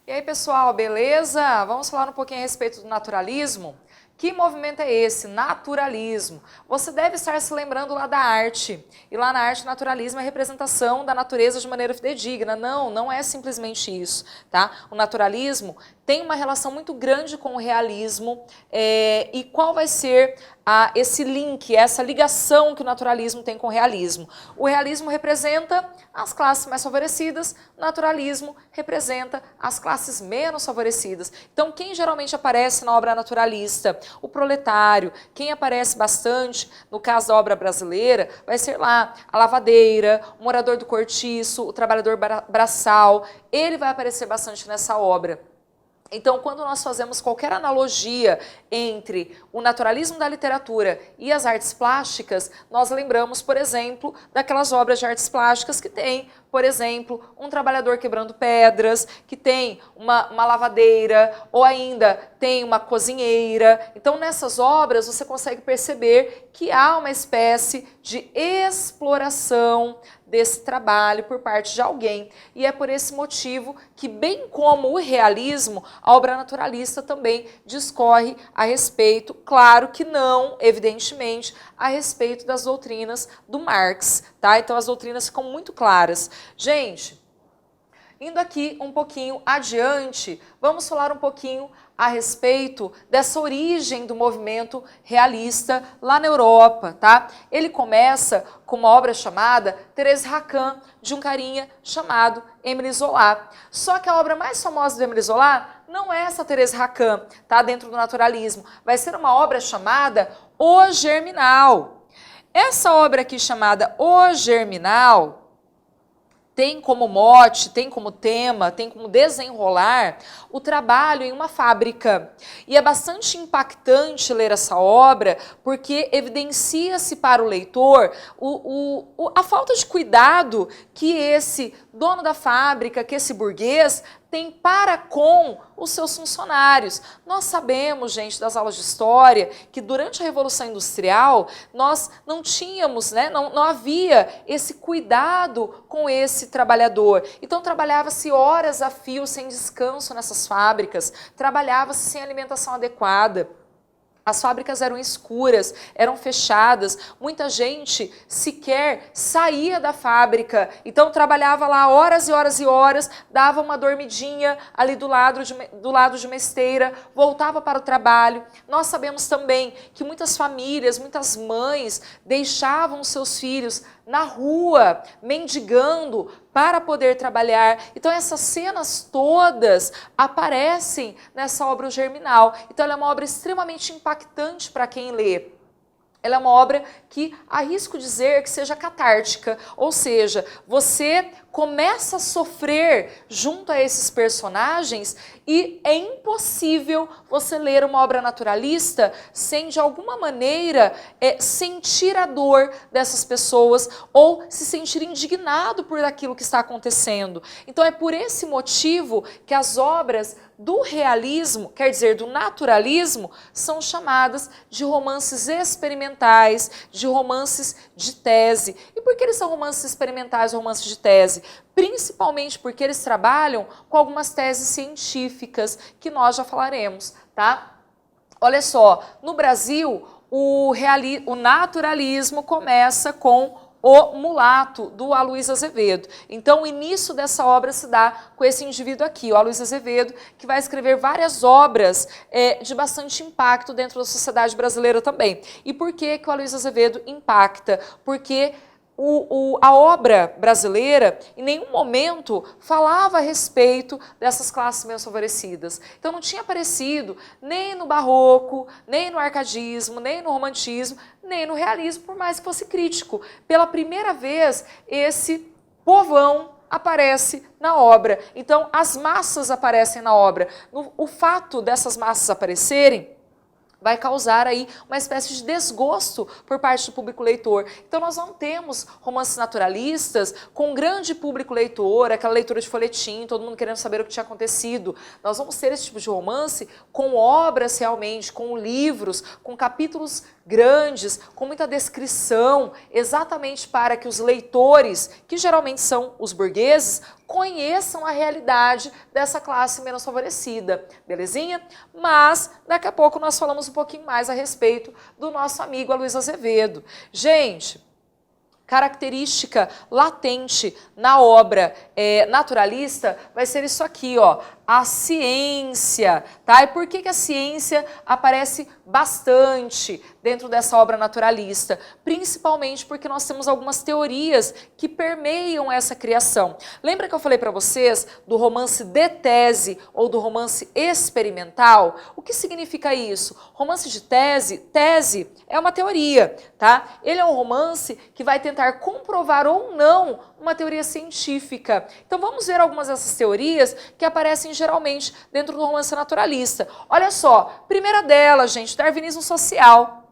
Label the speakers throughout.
Speaker 1: E aí, pessoal, beleza? Vamos falar um pouquinho a respeito do naturalismo? Que movimento é esse? Naturalismo. Você deve estar se lembrando lá da arte. E lá na arte, o naturalismo é a representação da natureza de maneira fidedigna. Não, não é simplesmente isso, tá? O naturalismo tem uma relação muito grande com o realismo. E qual vai ser esse link, essa ligação que o naturalismo tem com o realismo? O realismo representa as classes mais favorecidas, o naturalismo representa as classes menos favorecidas. Então, quem geralmente aparece na obra naturalista? O proletário. Quem aparece bastante, no caso da obra brasileira, vai ser lá a lavadeira, o morador do cortiço, o trabalhador braçal. Ele vai aparecer bastante nessa obra. Então, quando nós fazemos qualquer analogia entre o naturalismo da literatura e as artes plásticas, nós lembramos, por exemplo, daquelas obras de artes plásticas que tem, por exemplo, um trabalhador quebrando pedras, que tem uma lavadeira, ou ainda tem uma cozinheira. Então, nessas obras, você consegue perceber que há uma espécie de exploração desse trabalho por parte de alguém. E é por esse motivo que, bem como o realismo, a obra naturalista também discorre a respeito, claro que não, evidentemente, a respeito das doutrinas do Marx, tá? Então as doutrinas ficam muito claras. Gente, indo aqui um pouquinho adiante, vamos falar um pouquinho a respeito dessa origem do movimento realista lá na Europa, tá? Ele começa com uma obra chamada Thérèse Racan, de um carinha chamado Émile Zola. Só que a obra mais famosa do Émile Zola não é essa Thérèse Racan, tá? Dentro do naturalismo. Vai ser uma obra chamada O Germinal. Essa obra aqui chamada O Germinal tem como mote, tem como tema, tem como desenrolar o trabalho em uma fábrica. E é bastante impactante ler essa obra, porque evidencia-se para o leitor a falta de cuidado que esse dono da fábrica, que esse burguês, tem para com os seus funcionários. Nós sabemos, gente, das aulas de história, que durante a Revolução Industrial, nós não tínhamos, né, não havia esse cuidado com esse trabalhador. Então, trabalhava-se horas a fio, sem descanso nessas fábricas, trabalhava-se sem alimentação adequada. As fábricas eram escuras, eram fechadas, muita gente sequer saía da fábrica, então trabalhava lá horas e horas e horas, dava uma dormidinha ali do lado de uma esteira, voltava para o trabalho. Nós sabemos também que muitas famílias, muitas mães deixavam seus filhos na rua, mendigando, para poder trabalhar. Então essas cenas todas aparecem nessa obra O Germinal. Então ela é uma obra extremamente impactante para quem lê. Ela é uma obra que arrisco dizer que seja catártica, ou seja, você começa a sofrer junto a esses personagens e é impossível você ler uma obra naturalista sem, de alguma maneira, sentir a dor dessas pessoas ou se sentir indignado por aquilo que está acontecendo. Então é por esse motivo que as obras do realismo, quer dizer, do naturalismo, são chamadas de romances experimentais, de romances de tese. E por que eles são romances experimentais, romances de tese? Principalmente porque eles trabalham com algumas teses científicas, que nós já falaremos, tá? Olha só, no Brasil, o naturalismo começa com O Mulato, do Aloysio Azevedo. Então, o início dessa obra se dá com esse indivíduo aqui, o Aloysio Azevedo, que vai escrever várias obras de bastante impacto dentro da sociedade brasileira também. E por que que o Aloysio Azevedo impacta? Porque a obra brasileira em nenhum momento falava a respeito dessas classes menos favorecidas. Então não tinha aparecido nem no barroco, nem no arcadismo, nem no romantismo, nem no realismo, por mais que fosse crítico. Pela primeira vez, esse povão aparece na obra. Então as massas aparecem na obra. O fato dessas massas aparecerem vai causar aí uma espécie de desgosto por parte do público leitor. Então nós não temos romances naturalistas com um grande público leitor, aquela leitura de folhetim, todo mundo querendo saber o que tinha acontecido. Nós vamos ter esse tipo de romance com obras realmente, com livros, com capítulos grandes, com muita descrição, exatamente para que os leitores, que geralmente são os burgueses, conheçam a realidade dessa classe menos favorecida, belezinha? Mas daqui a pouco nós falamos um pouquinho mais a respeito do nosso amigo Aloysio Azevedo. Gente, característica latente na obra naturalista vai ser isso aqui, ó, a ciência, tá? E por que a ciência aparece bastante dentro dessa obra naturalista? Principalmente porque nós temos algumas teorias que permeiam essa criação. Lembra que eu falei para vocês do romance de tese ou do romance experimental? O que significa isso? Romance de tese é uma teoria, tá? Ele é um romance que vai tentar comprovar ou não uma teoria científica. Então vamos ver algumas dessas teorias que aparecem geralmente dentro do romance naturalista. Olha só, primeira delas, gente, darwinismo social.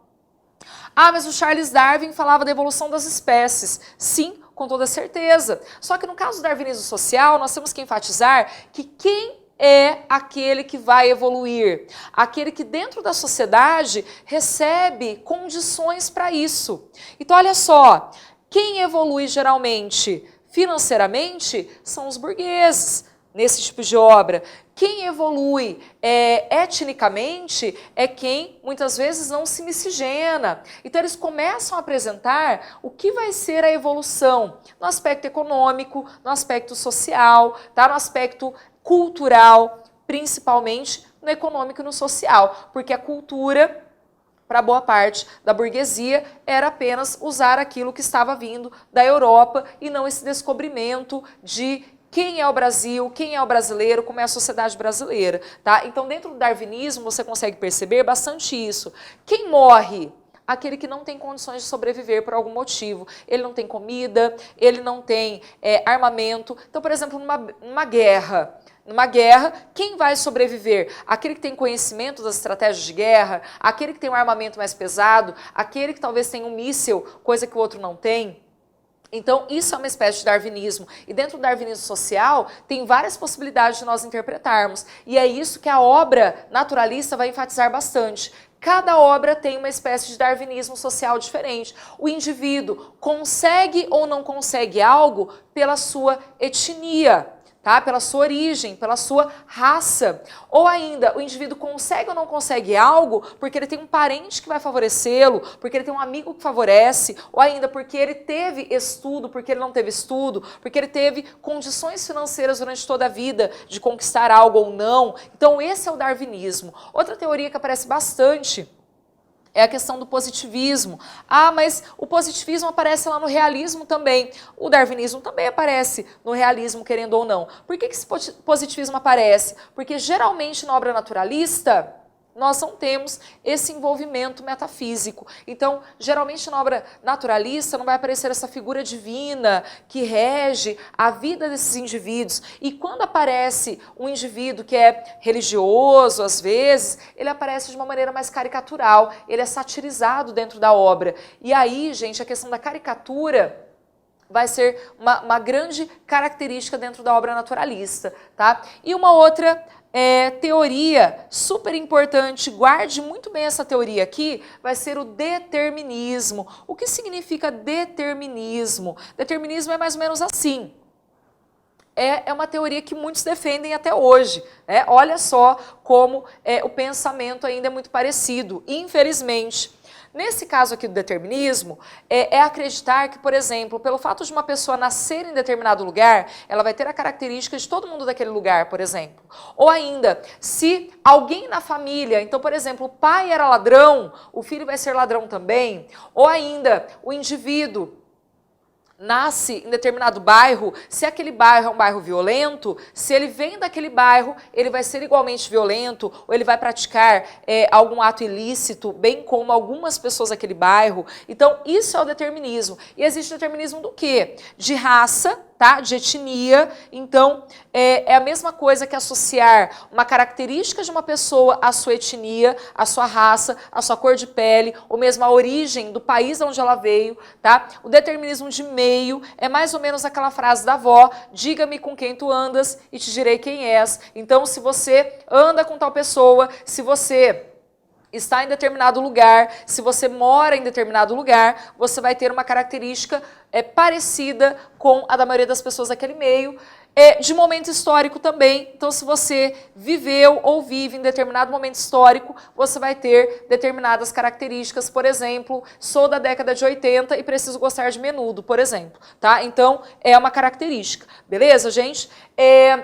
Speaker 1: Ah, mas o Charles Darwin falava da evolução das espécies. Sim, com toda certeza. Só que no caso do darwinismo social, nós temos que enfatizar que quem é aquele que vai evoluir, aquele que dentro da sociedade recebe condições para isso. Então olha só, quem evolui geralmente financeiramente são os burgueses nesse tipo de obra. Quem evolui etnicamente é quem muitas vezes não se miscigena. Então eles começam a apresentar o que vai ser a evolução no aspecto econômico, no aspecto social, tá? No aspecto cultural, principalmente no econômico e no social, porque a cultura, para boa parte da burguesia, era apenas usar aquilo que estava vindo da Europa e não esse descobrimento de quem é o Brasil, quem é o brasileiro, como é a sociedade brasileira, tá? Então, dentro do darwinismo, você consegue perceber bastante isso. Quem morre? Aquele que não tem condições de sobreviver por algum motivo. Ele não tem comida, ele não tem armamento. Então, por exemplo, numa guerra, quem vai sobreviver? Aquele que tem conhecimento das estratégias de guerra, aquele que tem um armamento mais pesado, aquele que talvez tenha um míssil, coisa que o outro não tem. Então, isso é uma espécie de darwinismo. E dentro do darwinismo social, tem várias possibilidades de nós interpretarmos. E é isso que a obra naturalista vai enfatizar bastante. Cada obra tem uma espécie de darwinismo social diferente. O indivíduo consegue ou não consegue algo pela sua etnia, tá? Pela sua origem, pela sua raça. Ou ainda, o indivíduo consegue ou não consegue algo porque ele tem um parente que vai favorecê-lo, porque ele tem um amigo que favorece, ou ainda porque ele teve estudo, porque ele não teve estudo, porque ele teve condições financeiras durante toda a vida de conquistar algo ou não. Então esse é o darwinismo. Outra teoria que aparece bastante é a questão do positivismo. Ah, mas o positivismo aparece lá no realismo também. O darwinismo também aparece no realismo, querendo ou não. Por que esse positivismo aparece? Porque geralmente na obra naturalista nós não temos esse envolvimento metafísico. Então, geralmente na obra naturalista não vai aparecer essa figura divina que rege a vida desses indivíduos. E quando aparece um indivíduo que é religioso, às vezes, ele aparece de uma maneira mais caricatural, ele é satirizado dentro da obra. E aí, gente, a questão da caricatura vai ser uma grande característica dentro da obra naturalista, tá? E uma outra teoria super importante, guarde muito bem essa teoria aqui, vai ser o determinismo. O que significa determinismo? Determinismo é mais ou menos assim. É uma teoria que muitos defendem até hoje. Olha só como o pensamento ainda é muito parecido, infelizmente. Nesse caso aqui do determinismo, é acreditar que, por exemplo, pelo fato de uma pessoa nascer em determinado lugar, ela vai ter a característica de todo mundo daquele lugar, por exemplo. Ou ainda, se alguém na família, então, por exemplo, o pai era ladrão, o filho vai ser ladrão também. Ou ainda, o indivíduo nasce em determinado bairro, se aquele bairro é um bairro violento, se ele vem daquele bairro, ele vai ser igualmente violento, ou ele vai praticar algum ato ilícito, bem como algumas pessoas daquele bairro. Então, isso é o determinismo. E existe determinismo do quê? De raça, tá? De etnia. Então, é a mesma coisa que associar uma característica de uma pessoa à sua etnia, à sua raça, à sua cor de pele, ou mesmo à origem do país onde ela veio, tá? O determinismo de meio é mais ou menos aquela frase da avó: diga-me com quem tu andas e te direi quem és. Então, se você anda com tal pessoa, se você está em determinado lugar, se você mora em determinado lugar, você vai ter uma característica parecida com a da maioria das pessoas daquele meio, de momento histórico também. Então, se você viveu ou vive em determinado momento histórico, você vai ter determinadas características. Por exemplo, sou da década de 80 e preciso gostar de menudo, por exemplo, tá? Então, é uma característica, beleza, gente?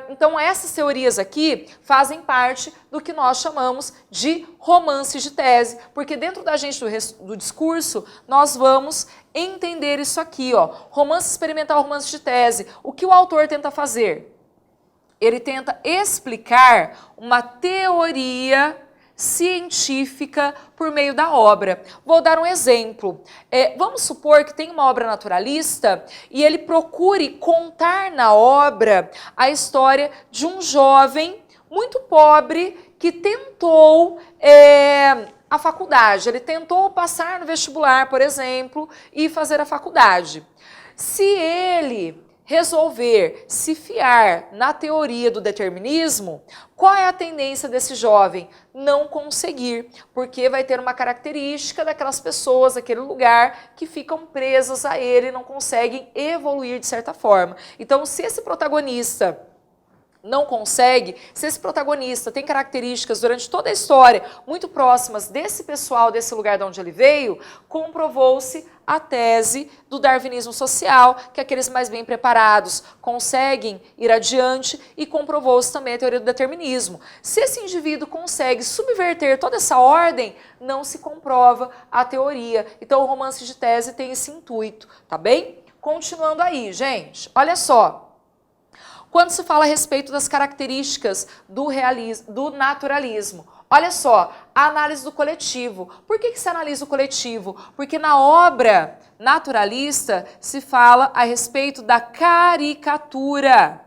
Speaker 1: Então, essas teorias aqui fazem parte do que nós chamamos de romances de tese, porque dentro da gente do discurso, nós vamos entender isso aqui, ó. Romance experimental, romance de tese. O que o autor tenta fazer? Ele tenta explicar uma teoria científica por meio da obra. Vou dar um exemplo. Vamos supor que tem uma obra naturalista e ele procure contar na obra a história de um jovem muito pobre que tentou a faculdade. Ele tentou passar no vestibular, por exemplo, e fazer a faculdade. Se ele resolver se fiar na teoria do determinismo, qual é a tendência desse jovem? Não conseguir, porque vai ter uma característica daquelas pessoas, daquele lugar, que ficam presas a ele e não conseguem evoluir de certa forma. Então, se esse protagonista não consegue, se esse protagonista tem características durante toda a história muito próximas desse pessoal, desse lugar de onde ele veio, comprovou-se a tese do darwinismo social, que aqueles mais bem preparados conseguem ir adiante, e comprovou-se também a teoria do determinismo. Se esse indivíduo consegue subverter toda essa ordem, não se comprova a teoria. Então o romance de tese tem esse intuito, tá bem? Continuando aí, gente, olha só. Quando se fala a respeito das características do naturalismo, olha só, a análise do coletivo. Por que se analisa o coletivo? Porque na obra naturalista se fala a respeito da caricatura.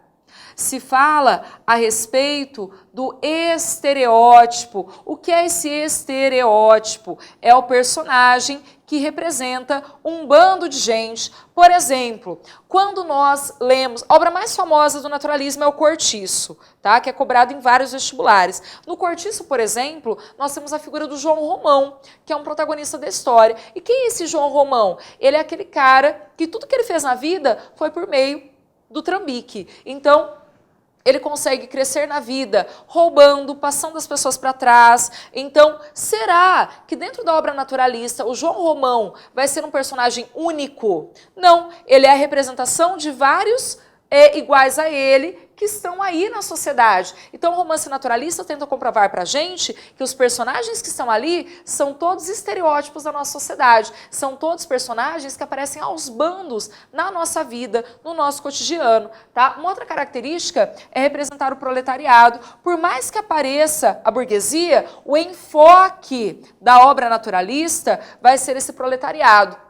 Speaker 1: Se fala a respeito do estereótipo. O que é esse estereótipo? É o personagem que representa um bando de gente. Por exemplo, quando nós lemos, a obra mais famosa do naturalismo é o Cortiço, tá? Que é cobrado em vários vestibulares. No Cortiço, por exemplo, nós temos a figura do João Romão, que é um protagonista da história. E quem é esse João Romão? Ele é aquele cara que tudo que ele fez na vida foi por meio do trambique. Então, ele consegue crescer na vida roubando, passando as pessoas para trás. Então, será que dentro da obra naturalista o João Romão vai ser um personagem único? Não, ele é a representação de vários iguais a ele que estão aí na sociedade. Então o romance naturalista tenta comprovar pra gente que os personagens que estão ali são todos estereótipos da nossa sociedade, são todos personagens que aparecem aos bandos na nossa vida, no nosso cotidiano, tá? Uma outra característica é representar o proletariado. Por mais que apareça a burguesia, o enfoque da obra naturalista vai ser esse proletariado.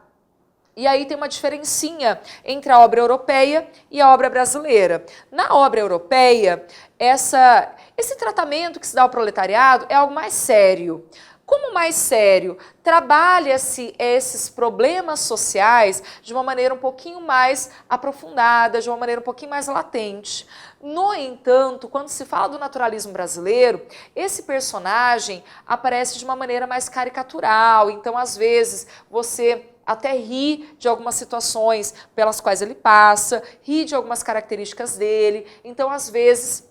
Speaker 1: E aí tem uma diferencinha entre a obra europeia e a obra brasileira. Na obra europeia, esse tratamento que se dá ao proletariado é algo mais sério. Como mais sério? Trabalha-se esses problemas sociais de uma maneira um pouquinho mais aprofundada, de uma maneira um pouquinho mais latente. No entanto, quando se fala do naturalismo brasileiro, esse personagem aparece de uma maneira mais caricatural. Então, às vezes, você até ri de algumas situações pelas quais ele passa, ri de algumas características dele. Então, às vezes,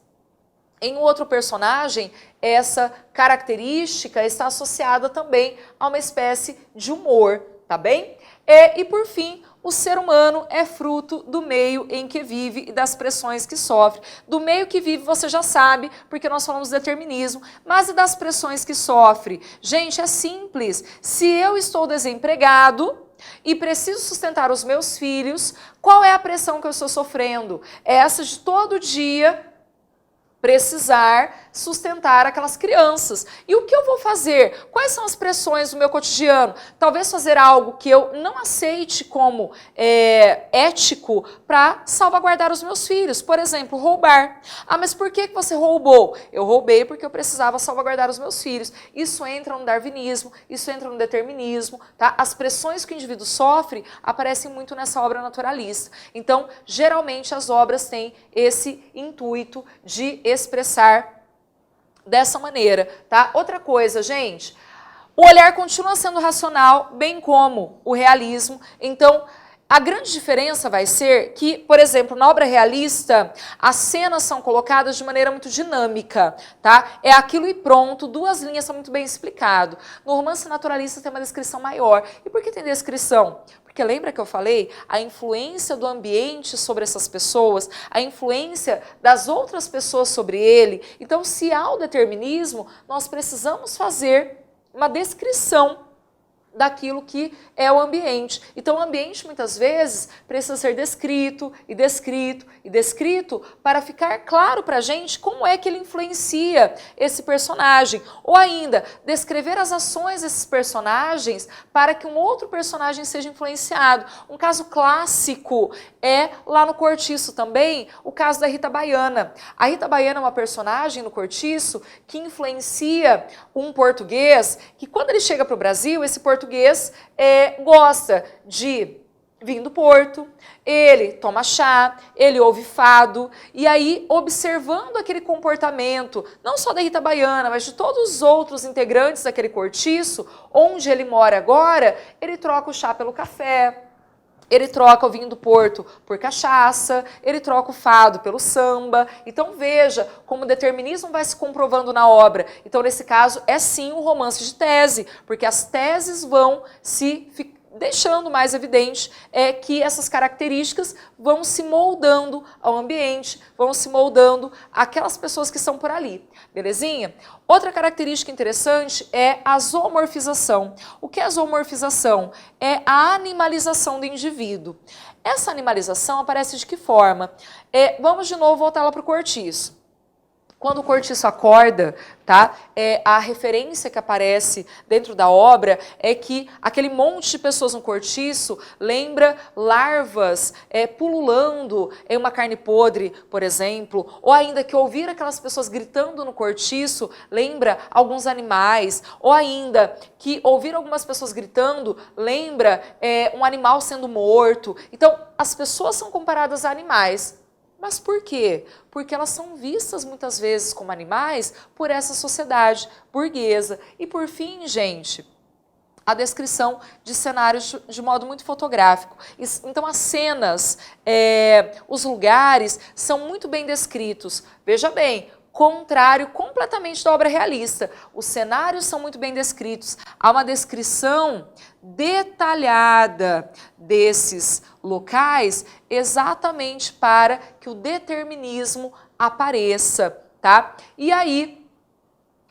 Speaker 1: em um outro personagem, essa característica está associada também a uma espécie de humor, tá bem? E por fim, o ser humano é fruto do meio em que vive e das pressões que sofre. Do meio que vive você já sabe, porque nós falamos de determinismo, mas e das pressões que sofre? Gente, é simples. Se eu estou desempregado e preciso sustentar os meus filhos, qual é a pressão que eu estou sofrendo? É essa de todo dia precisar sustentar aquelas crianças. E o que eu vou fazer? Quais são as pressões do meu cotidiano? Talvez fazer algo que eu não aceite como ético para salvaguardar os meus filhos. Por exemplo, roubar. Ah, mas por que você roubou? Eu roubei porque eu precisava salvaguardar os meus filhos. Isso entra no darwinismo, isso entra no determinismo, tá? As pressões que o indivíduo sofre aparecem muito nessa obra naturalista. Então, geralmente as obras têm esse intuito de expressar dessa maneira, tá? Outra coisa, gente, o olhar continua sendo racional, bem como o realismo. Então, a grande diferença vai ser que, por exemplo, na obra realista, as cenas são colocadas de maneira muito dinâmica, tá? É aquilo e pronto, duas linhas são muito bem explicado. No romance naturalista tem uma descrição maior. E por que tem descrição? Porque lembra que eu falei? A influência do ambiente sobre essas pessoas, a influência das outras pessoas sobre ele. Então, se há o determinismo, nós precisamos fazer uma descrição daquilo que é o ambiente. Então, o ambiente, muitas vezes, precisa ser descrito e descrito e descrito para ficar claro para a gente como é que ele influencia esse personagem. Ou ainda, descrever as ações desses personagens para que um outro personagem seja influenciado. Um caso clássico é, lá no Cortiço também, o caso da Rita Baiana. A Rita Baiana é uma personagem no Cortiço que influencia um português que, quando ele chega para o Brasil, esse português gosta de vinho do Porto, ele toma chá, ele ouve fado, e aí, observando aquele comportamento, não só da Rita Baiana, mas de todos os outros integrantes daquele cortiço, onde ele mora agora, ele troca o chá pelo café, ele troca o vinho do Porto por cachaça, ele troca o fado pelo samba. Então veja como o determinismo vai se comprovando na obra. Então nesse caso é sim um romance de tese, porque as teses vão se deixando mais evidente que essas características vão se moldando ao ambiente, vão se moldando àquelas pessoas que estão por ali. Belezinha? Outra característica interessante é a zoomorfização. O que é a zoomorfização? É a animalização do indivíduo. Essa animalização aparece de que forma? Vamos de novo voltar lá para o Cortiço. Quando o Cortiço acorda, tá? A referência que aparece dentro da obra é que aquele monte de pessoas no cortiço lembra larvas pululando em uma carne podre, por exemplo, ou ainda que ouvir aquelas pessoas gritando no cortiço lembra alguns animais, ou ainda que ouvir algumas pessoas gritando lembra um animal sendo morto. Então, as pessoas são comparadas a animais. Mas por quê? Porque elas são vistas muitas vezes como animais por essa sociedade burguesa. E por fim, gente, a descrição de cenários de modo muito fotográfico. Então as cenas, os lugares são muito bem descritos. Veja bem, contrário completamente da obra realista. Os cenários são muito bem descritos. Há uma descrição detalhada desses locais exatamente para que o determinismo apareça, tá? E aí,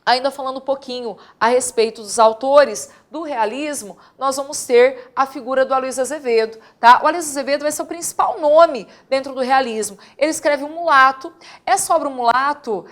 Speaker 1: ainda falando um pouquinho a respeito dos autores do realismo, nós vamos ter a figura do Aloysio Azevedo, tá? O Aloysio Azevedo vai ser o principal nome dentro do realismo. Ele escreve um Mulato. Essa obra, o Mulato,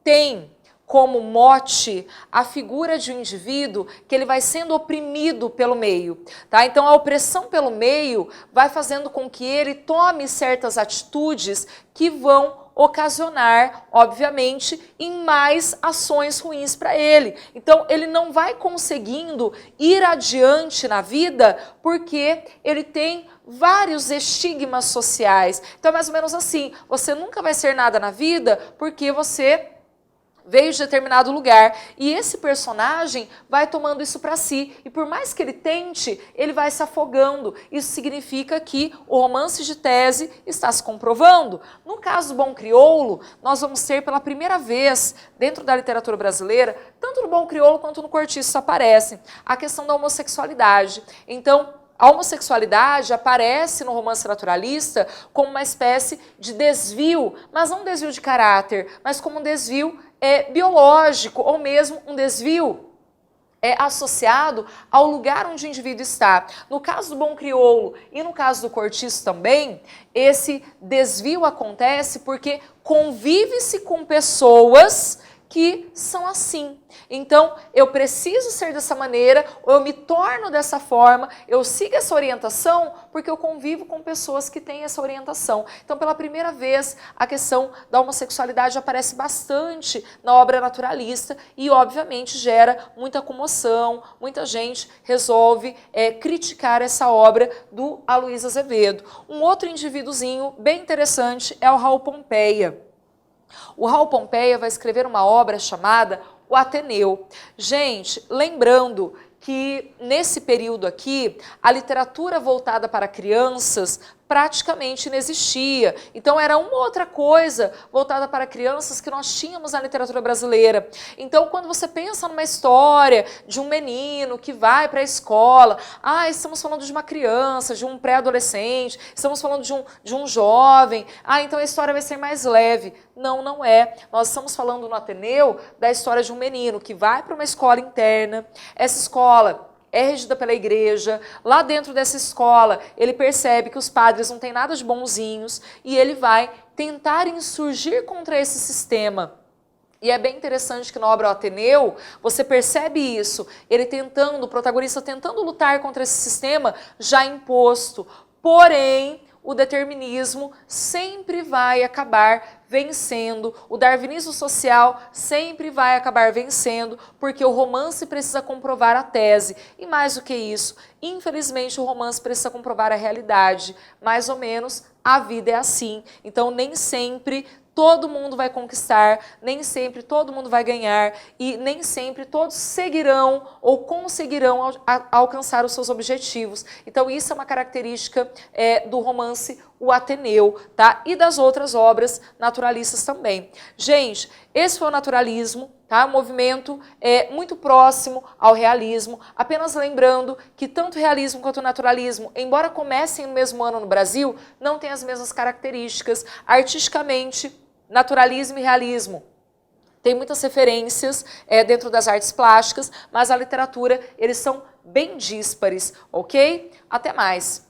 Speaker 1: tem como mote a figura de um indivíduo que ele vai sendo oprimido pelo meio, tá? Então a opressão pelo meio vai fazendo com que ele tome certas atitudes que vão ocasionar, obviamente, em mais ações ruins para ele. Então ele não vai conseguindo ir adiante na vida porque ele tem vários estigmas sociais. Então é mais ou menos assim, você nunca vai ser nada na vida porque você veio de determinado lugar, e esse personagem vai tomando isso para si, e por mais que ele tente, ele vai se afogando. Isso significa que o romance de tese está se comprovando. No caso do Bom Crioulo, nós vamos ter pela primeira vez, dentro da literatura brasileira, tanto no Bom Crioulo quanto no Cortiço aparece a questão da homossexualidade. Então, a homossexualidade aparece no romance naturalista como uma espécie de desvio, mas não um desvio de caráter, mas como um desvio biológico, ou mesmo um desvio associado ao lugar onde o indivíduo está. No caso do bom crioulo e no caso do cortiço também, esse desvio acontece porque convive-se com pessoas que são assim. Então, eu preciso ser dessa maneira, ou eu me torno dessa forma, eu sigo essa orientação porque eu convivo com pessoas que têm essa orientação. Então, pela primeira vez, a questão da homossexualidade aparece bastante na obra naturalista e, obviamente, gera muita comoção, muita gente resolve criticar essa obra do Aloysio Azevedo. Um outro indivíduozinho bem interessante é o Raul Pompeia. O Raul Pompeia vai escrever uma obra chamada O Ateneu. Gente, lembrando que nesse período aqui, a literatura voltada para crianças praticamente não existia. Então era uma outra coisa voltada para crianças que nós tínhamos na literatura brasileira. Então quando você pensa numa história de um menino que vai para a escola, estamos falando de uma criança, de um pré-adolescente, estamos falando de um jovem, então a história vai ser mais leve. Não, não é. Nós estamos falando no Ateneu da história de um menino que vai para uma escola interna. Essa escola é regida pela igreja. Lá dentro dessa escola, ele percebe que os padres não têm nada de bonzinhos e ele vai tentar insurgir contra esse sistema. E é bem interessante que na obra O Ateneu, você percebe isso, ele tentando, o protagonista tentando lutar contra esse sistema já imposto. Porém, o determinismo sempre vai acabar vencendo, o darwinismo social sempre vai acabar vencendo, porque o romance precisa comprovar a tese. E mais do que isso, infelizmente o romance precisa comprovar a realidade. Mais ou menos, a vida é assim. Então, nem sempre todo mundo vai conquistar, nem sempre todo mundo vai ganhar e nem sempre todos seguirão ou conseguirão alcançar os seus objetivos. Então isso é uma característica do romance O Ateneu, tá? E das outras obras naturalistas também. Gente, esse foi o naturalismo, tá? Um movimento muito próximo ao realismo, apenas lembrando que tanto o realismo quanto o naturalismo, embora comecem no mesmo ano no Brasil, não têm as mesmas características. Artisticamente, naturalismo e realismo tem muitas referências dentro das artes plásticas, mas a literatura, eles são bem díspares, ok? Até mais!